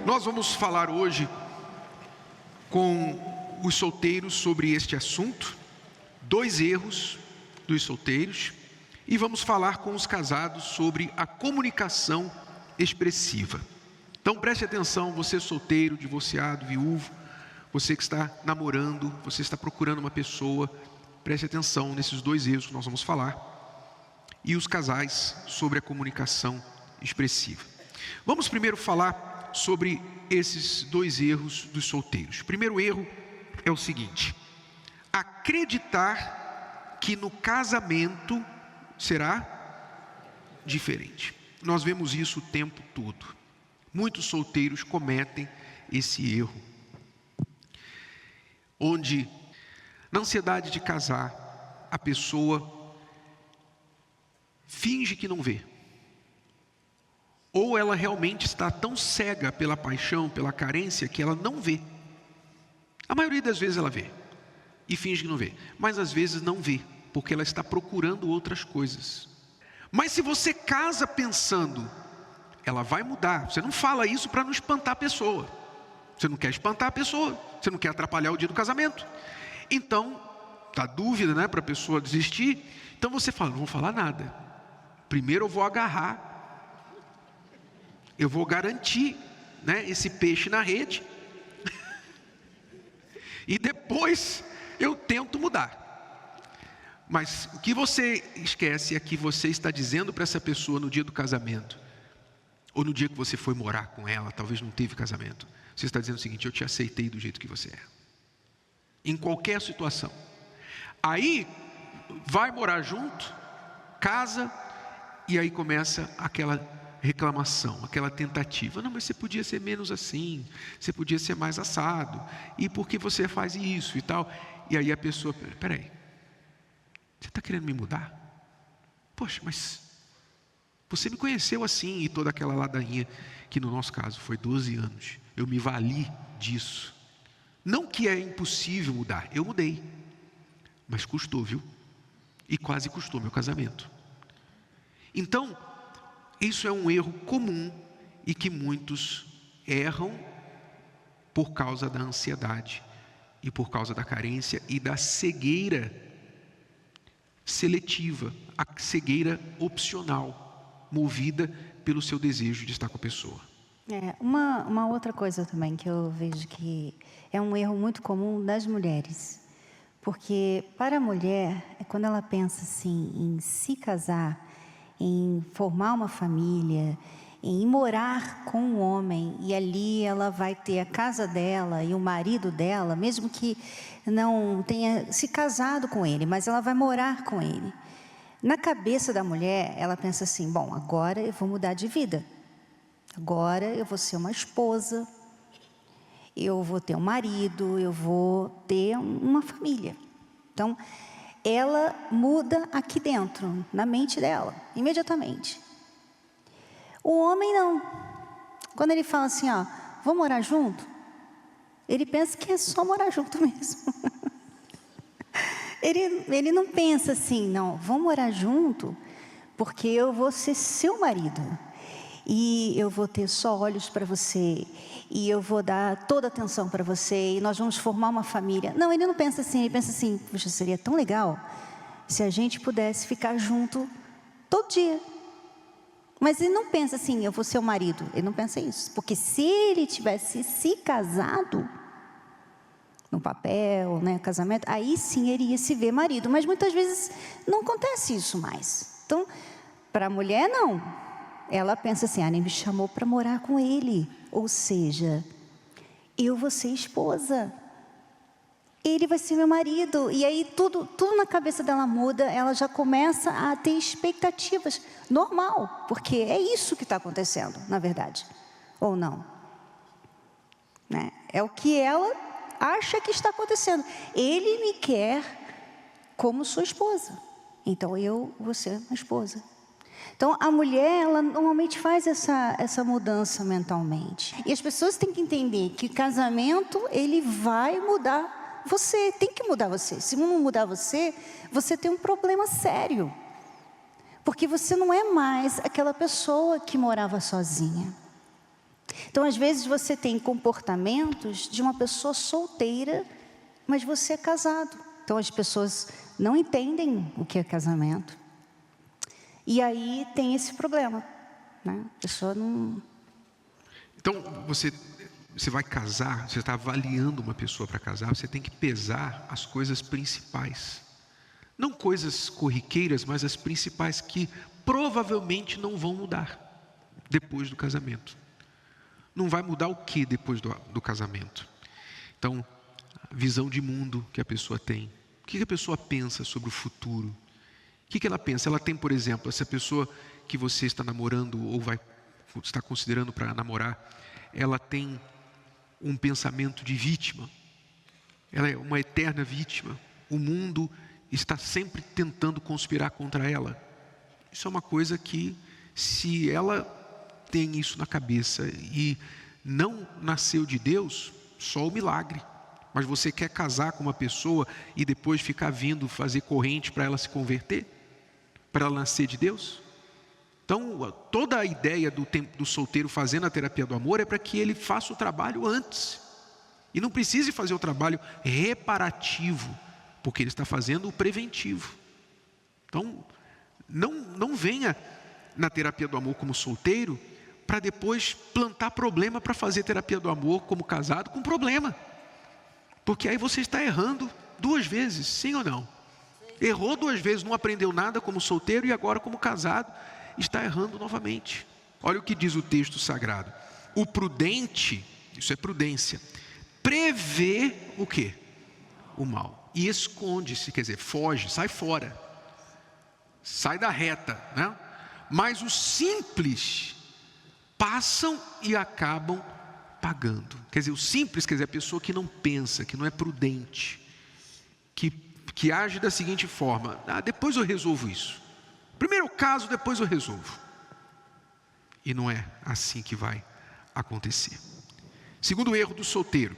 Nós vamos falar hoje com os solteiros sobre este assunto, 2 erros dos solteiros, e vamos falar com os casados sobre a comunicação expressiva. Então preste atenção, você solteiro, divorciado, viúvo, você que está namorando, você está procurando uma pessoa, preste atenção nesses 2 erros que nós vamos falar, e os casais sobre a comunicação expressiva. Vamos primeiro falar sobre esses 2 erros dos solteiros. O primeiro erro é o seguinte: acreditar que no casamento será diferente. Nós vemos isso o tempo todo. Muitos solteiros cometem esse erro, onde na ansiedade de casar, a pessoa finge que não vê. Ou ela realmente está tão cega pela paixão, pela carência, que ela não vê. A maioria das vezes ela vê e finge que não vê, mas às vezes não vê, porque ela está procurando outras coisas. Mas se você casa pensando, ela vai mudar, você não fala isso para não espantar a pessoa. Você não quer espantar a pessoa, você não quer atrapalhar o dia do casamento. Então, dá dúvida, né, para a pessoa desistir. Então você fala, não vou falar nada. Primeiro eu vou agarrar, eu vou garantir, né, esse peixe na rede. E depois eu tento mudar. Mas o que você esquece é que você está dizendo para essa pessoa no dia do casamento, ou no dia que você foi morar com ela, talvez não teve casamento, você está dizendo o seguinte: eu te aceitei do jeito que você é, em qualquer situação. Aí vai morar junto, casa, e aí começa aquela reclamação, aquela tentativa. Não, mas você podia ser menos assim, você podia ser mais assado, e por que você faz isso e tal? E aí a pessoa, peraí, você está querendo me mudar? Poxa, mas você me conheceu assim, e toda aquela ladainha, que no nosso caso foi 12 anos, eu me vali disso. Não que é impossível mudar, eu mudei, mas custou, viu? E quase custou meu casamento. Então, isso é um erro comum e que muitos erram por causa da ansiedade e por causa da carência e da cegueira seletiva, a cegueira opcional, movida pelo seu desejo de estar com a pessoa. Uma outra coisa também que eu vejo que é um erro muito comum das mulheres, porque para a mulher, quando ela pensa assim em se casar, em formar uma família, em morar com um homem, e ali ela vai ter a casa dela e o marido dela, mesmo que não tenha se casado com ele, mas ela vai morar com ele. Na cabeça da mulher, ela pensa assim: bom, agora eu vou mudar de vida, agora eu vou ser uma esposa, eu vou ter um marido, eu vou ter uma família. Então, ela muda aqui dentro, na mente dela, imediatamente. O homem não. Quando ele fala assim, ó, vamos morar junto, ele pensa que é só morar junto mesmo. Ele não pensa assim, não, vamos morar junto, porque eu vou ser seu marido. E eu vou ter só olhos para você, e eu vou dar toda a atenção para você, e nós vamos formar uma família. Não, ele não pensa assim, ele pensa assim: puxa, seria tão legal se a gente pudesse ficar junto todo dia. Mas ele não pensa assim, eu vou ser o marido. Ele não pensa isso, porque se ele tivesse se casado, no papel, né, casamento, aí sim ele ia se ver marido. Mas muitas vezes não acontece isso mais. Então, para a mulher não. Ela pensa assim, ele me chamou para morar com ele. Ou seja, eu vou ser esposa. Ele vai ser meu marido. E aí tudo na cabeça dela muda. Ela já começa a ter expectativas. Normal, porque é isso que está acontecendo, na verdade. Ou não? Né? É o que ela acha que está acontecendo. Ele me quer como sua esposa. Então eu vou ser uma esposa. Então, a mulher, ela normalmente faz essa mudança mentalmente. E as pessoas têm que entender que o casamento, ele vai mudar você, tem que mudar você. Se não mudar você, você tem um problema sério. Porque você não é mais aquela pessoa que morava sozinha. Então, às vezes, você tem comportamentos de uma pessoa solteira, mas você é casado. Então, as pessoas não entendem o que é casamento. E aí tem esse problema, né? A pessoa não... Então, você vai casar, você está avaliando uma pessoa para casar, você tem que pesar as coisas principais. Não coisas corriqueiras, mas as principais que provavelmente não vão mudar depois do casamento. Não vai mudar o que depois do casamento? Então, a visão de mundo que a pessoa tem. O que a pessoa pensa sobre o futuro? O que ela pensa? Ela tem, por exemplo, essa pessoa que você está namorando ou está considerando para namorar, ela tem um pensamento de vítima. Ela é uma eterna vítima. O mundo está sempre tentando conspirar contra ela. Isso é uma coisa que, se ela tem isso na cabeça e não nasceu de Deus, só o milagre. Mas você quer casar com uma pessoa e depois ficar vindo fazer corrente para ela se converter? Para ela nascer de Deus? Então, toda a ideia do solteiro fazendo a terapia do amor é para que ele faça o trabalho antes. E não precise fazer o trabalho reparativo, porque ele está fazendo o preventivo. Então, não venha na terapia do amor como solteiro para depois plantar problema para fazer terapia do amor como casado com problema. Porque aí você está errando 2 vezes, sim ou não? Errou 2 vezes, não aprendeu nada como solteiro e agora como casado está errando novamente. Olha o que diz o texto sagrado. O prudente, isso é prudência, prevê o quê? O mal. E esconde-se, quer dizer, foge, sai fora. Sai da reta, né? Mas os simples passam e acabam pagando. Quer dizer, o simples, quer dizer, a pessoa que não pensa, que não é prudente, que age da seguinte forma: depois eu resolvo isso. Primeiro caso, depois eu resolvo. E não é assim que vai acontecer. Segundo erro do solteiro: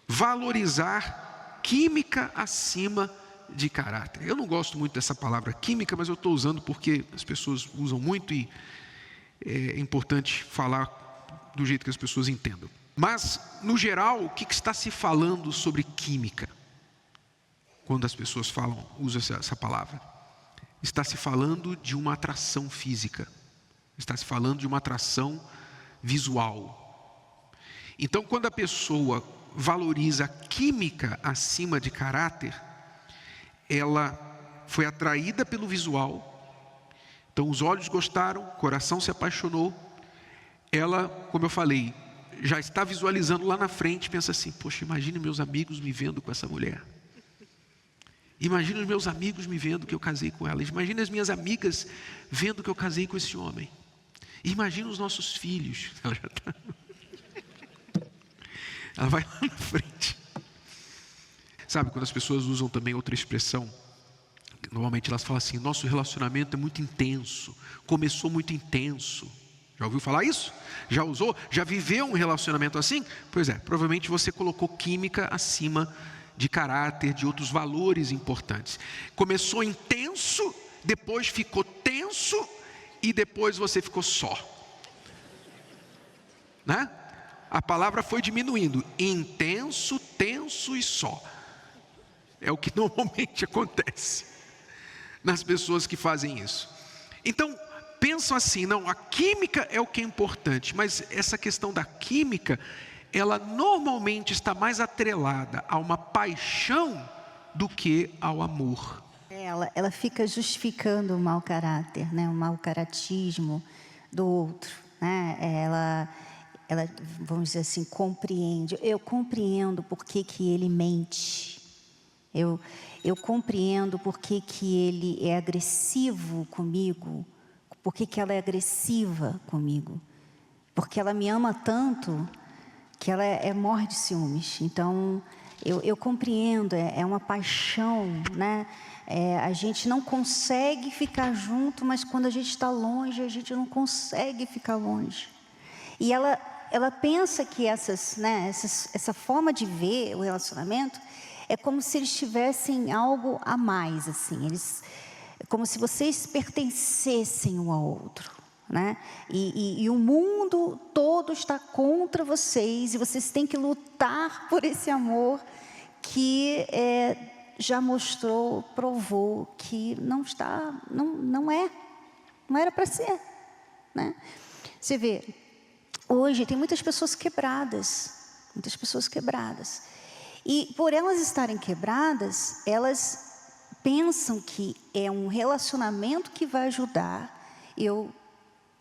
valorizar química acima de caráter. Eu não gosto muito dessa palavra química, mas eu estou usando porque as pessoas usam muito e é importante falar do jeito que as pessoas entendam. Mas, no geral, o que está se falando sobre química? Quando as pessoas usam essa palavra, está se falando de uma atração física, está se falando de uma atração visual. Então, quando a pessoa valoriza a química acima de caráter, ela foi atraída pelo visual. Então, os olhos gostaram, o coração se apaixonou. Ela, como eu falei, já está visualizando lá na frente, pensa assim: poxa, imagine meus amigos me vendo com essa mulher. Imagina os meus amigos me vendo que eu casei com ela. Imagina as minhas amigas vendo que eu casei com esse homem. Imagina os nossos filhos. Ela vai lá na frente. Sabe, quando as pessoas usam também outra expressão, normalmente elas falam assim: nosso relacionamento é muito intenso, começou muito intenso. Já ouviu falar isso? Já usou? Já viveu um relacionamento assim? Pois é, provavelmente você colocou química acima de caráter, de outros valores importantes. Começou intenso, depois ficou tenso e depois você ficou só. Né? A palavra foi diminuindo: intenso, tenso e só. É o que normalmente acontece nas pessoas que fazem isso. Então, pensam assim: não, a química é o que é importante, mas essa questão da química, ela normalmente está mais atrelada a uma paixão do que ao amor. Ela fica justificando o mau caráter, né? O mau caratismo do outro, né? Ela, vamos dizer assim, compreende. Eu compreendo por que ele mente. Eu compreendo por que ele é agressivo comigo. Por que ela é agressiva comigo? Porque ela me ama tanto que ela morre de ciúmes. Então, eu compreendo, é uma paixão, né? A gente não consegue ficar junto, mas quando a gente está longe, a gente não consegue ficar longe. E ela pensa que essa forma de ver o relacionamento é como se eles tivessem algo a mais, assim. É como se vocês pertencessem um ao outro. né? E o mundo todo está contra vocês, e vocês têm que lutar por esse amor que já mostrou, provou que não era para ser, né? Você vê, hoje tem muitas pessoas quebradas, e por elas estarem quebradas, elas pensam que é um relacionamento que vai ajudar eu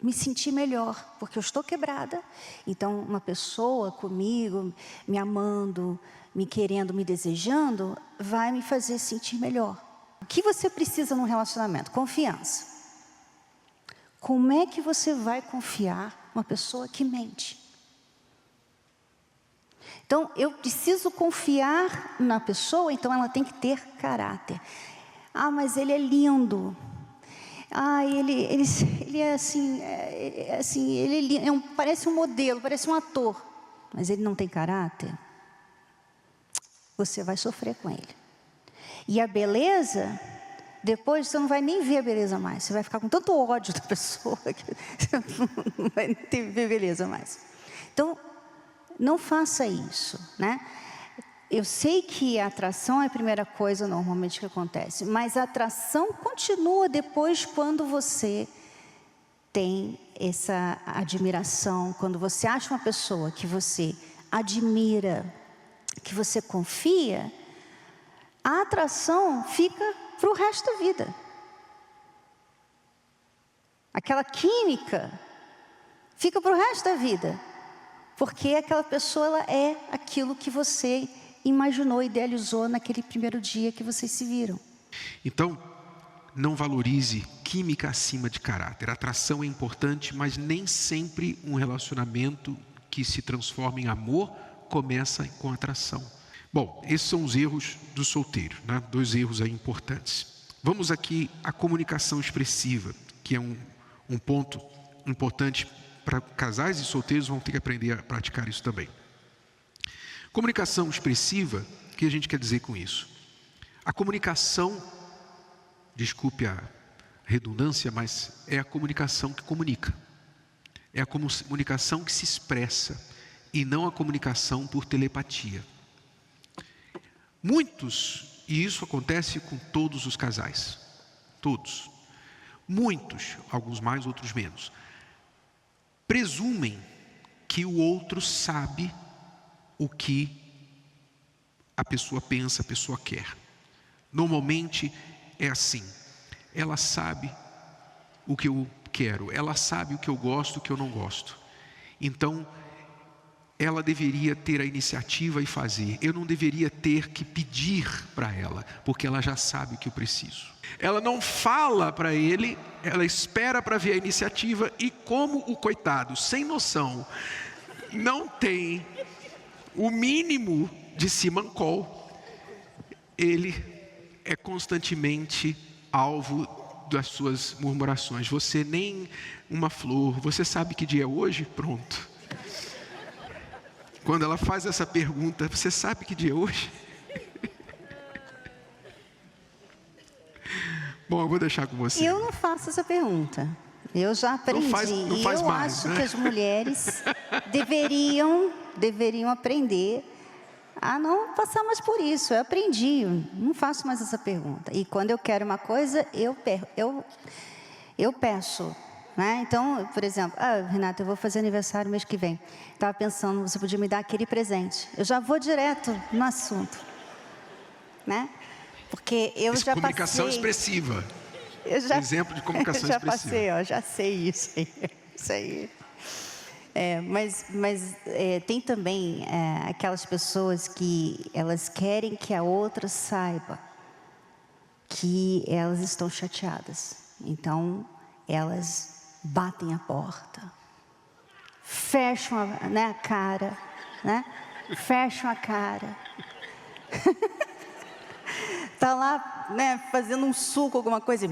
me sentir melhor, porque eu estou quebrada. Então, uma pessoa comigo, me amando, me querendo, me desejando, vai me fazer sentir melhor. O que você precisa num relacionamento? Confiança. Como é que você vai confiar numa pessoa que mente? Então, eu preciso confiar na pessoa, então ela tem que ter caráter. Ah, mas ele é lindo. Ah, ele é assim, ele parece um modelo, parece um ator. Mas ele não tem caráter. Você vai sofrer com ele. E a beleza, depois você não vai nem ver a beleza mais. Você vai ficar com tanto ódio da pessoa que você não vai ver beleza mais. Então, não faça isso, né? Eu sei que a atração é a primeira coisa normalmente que acontece, mas a atração continua depois quando você tem essa admiração, quando você acha uma pessoa que você admira, que você confia, a atração fica para o resto da vida. Aquela química fica para o resto da vida, porque aquela pessoa ela é aquilo que você imaginou, idealizou naquele primeiro dia que vocês se viram. Então, não valorize química acima de caráter. A atração é importante, mas nem sempre um relacionamento que se transforma em amor começa com atração. Bom, esses são os erros do solteiro, né? 2 erros aí importantes. Vamos aqui à comunicação expressiva, que é um ponto importante para casais e solteiros, vão ter que aprender a praticar isso também. Comunicação expressiva, o que a gente quer dizer com isso? A comunicação, desculpe a redundância, mas é a comunicação que comunica. É a comunicação que se expressa e não a comunicação por telepatia. Muitos, e isso acontece com todos os casais, todos, muitos, alguns mais, outros menos, presumem que o outro sabe o que a pessoa pensa, a pessoa quer. Normalmente é assim, ela sabe o que eu quero, ela sabe o que eu gosto, o que eu não gosto. Então, ela deveria ter a iniciativa e fazer. Eu não deveria ter que pedir para ela, porque ela já sabe o que eu preciso. Ela não fala para ele, ela espera para ver a iniciativa, e como o coitado, sem noção, não tem o mínimo de simancol, ele é constantemente alvo das suas murmurações. Você nem uma flor, você sabe que dia é hoje? Pronto. Quando ela faz essa pergunta, você sabe que dia é hoje? Bom, eu vou deixar com você. Eu não faço essa pergunta. Eu já aprendi. Não faz eu mais, acho né? que as mulheres deveriam aprender a não passar mais por isso. Eu aprendi, não faço mais essa pergunta. E quando eu quero uma coisa, eu peço. Né? Então, por exemplo, Renata, eu vou fazer aniversário mês que vem. Estava pensando, você podia me dar aquele presente. Eu já vou direto no assunto. Né? Porque eu já passei... Comunicação expressiva. Exemplo de comunicação expressiva. Já sei isso aí. Isso aí. Mas tem também aquelas pessoas que elas querem que a outra saiba que elas estão chateadas. Então, elas batem a porta, fecham a cara, né? Fecham a cara. Tá lá, né, fazendo um suco, alguma coisa,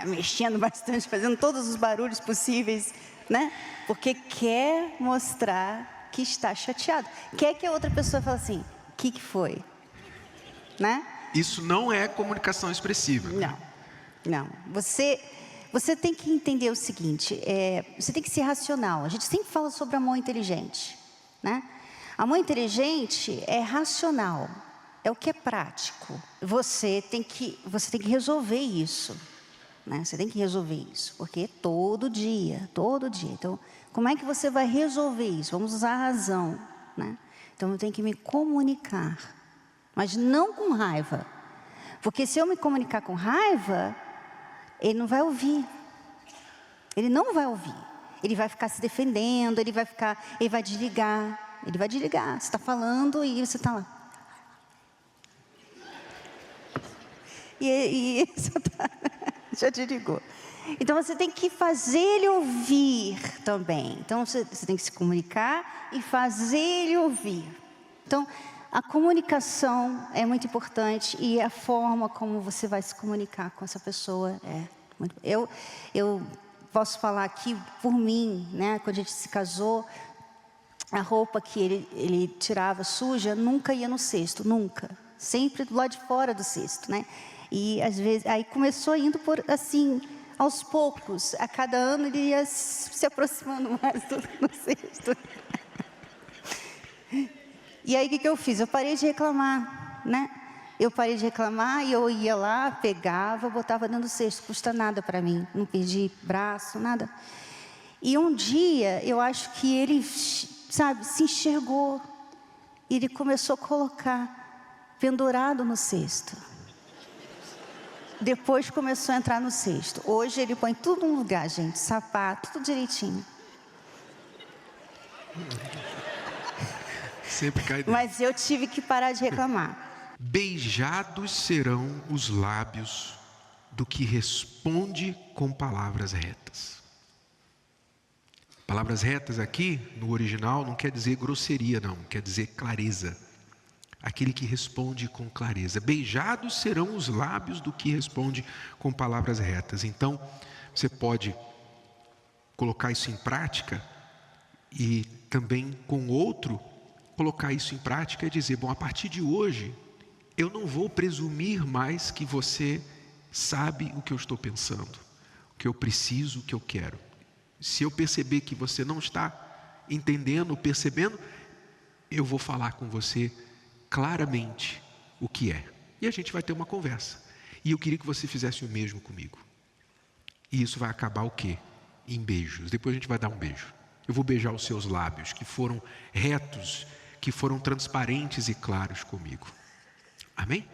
mexendo bastante, fazendo todos os barulhos possíveis, né? Porque quer mostrar que está chateado. Quer que a outra pessoa fale assim, o que foi? Né? Isso não é comunicação expressiva. Não. Você você tem que entender o seguinte, você tem que ser racional. A gente sempre fala sobre amor inteligente, né? Amor inteligente é racional, é o que é prático. Você tem que resolver isso, né? Você tem que resolver isso, porque é todo dia. Então, como é que você vai resolver isso? Vamos usar a razão, né? Então, eu tenho que me comunicar, mas não com raiva. Porque se eu me comunicar com raiva, ele não vai ouvir. Ele não vai ouvir. Ele vai ficar se defendendo, ele vai desligar. Ele vai desligar. Você está falando e você está lá. E você já desligou. Então, você tem que fazer ele ouvir também. Então, você tem que se comunicar e fazer ele ouvir. Então, a comunicação é muito importante e a forma como você vai se comunicar com essa pessoa é muito... Eu posso falar aqui por mim, né? Quando a gente se casou, a roupa que ele tirava suja nunca ia no cesto, nunca. Sempre do lado de fora do cesto, né? E às vezes, aí começou indo por assim, aos poucos. A cada ano ele ia se aproximando mais do cesto. E aí o que eu fiz? Eu parei de reclamar, né? Eu parei de reclamar e eu ia lá, pegava, botava dentro do cesto. Custa nada para mim, não perdi braço, nada. E um dia, eu acho que ele, sabe, se enxergou. E ele começou a colocar pendurado no cesto. Depois começou a entrar no cesto. Hoje ele põe tudo no lugar, gente. Sapato, tudo direitinho. Sempre cai dentro. Mas eu tive que parar de reclamar. Beijados serão os lábios do que responde com palavras retas. Palavras retas aqui, no original, não quer dizer grosseria, não. Quer dizer clareza. Aquele que responde com clareza. Beijados serão os lábios do que responde com palavras retas. Então, você pode colocar isso em prática e também com outro colocar isso em prática e dizer, bom, a partir de hoje, eu não vou presumir mais que você sabe o que eu estou pensando, o que eu preciso, o que eu quero. Se eu perceber que você não está entendendo, percebendo, eu vou falar com você claramente o que é. E a gente vai ter uma conversa. E eu queria que você fizesse o mesmo comigo. E isso vai acabar o quê? Em beijos. Depois a gente vai dar um beijo. Eu vou beijar os seus lábios, que foram retos, que foram transparentes e claros comigo. Amém?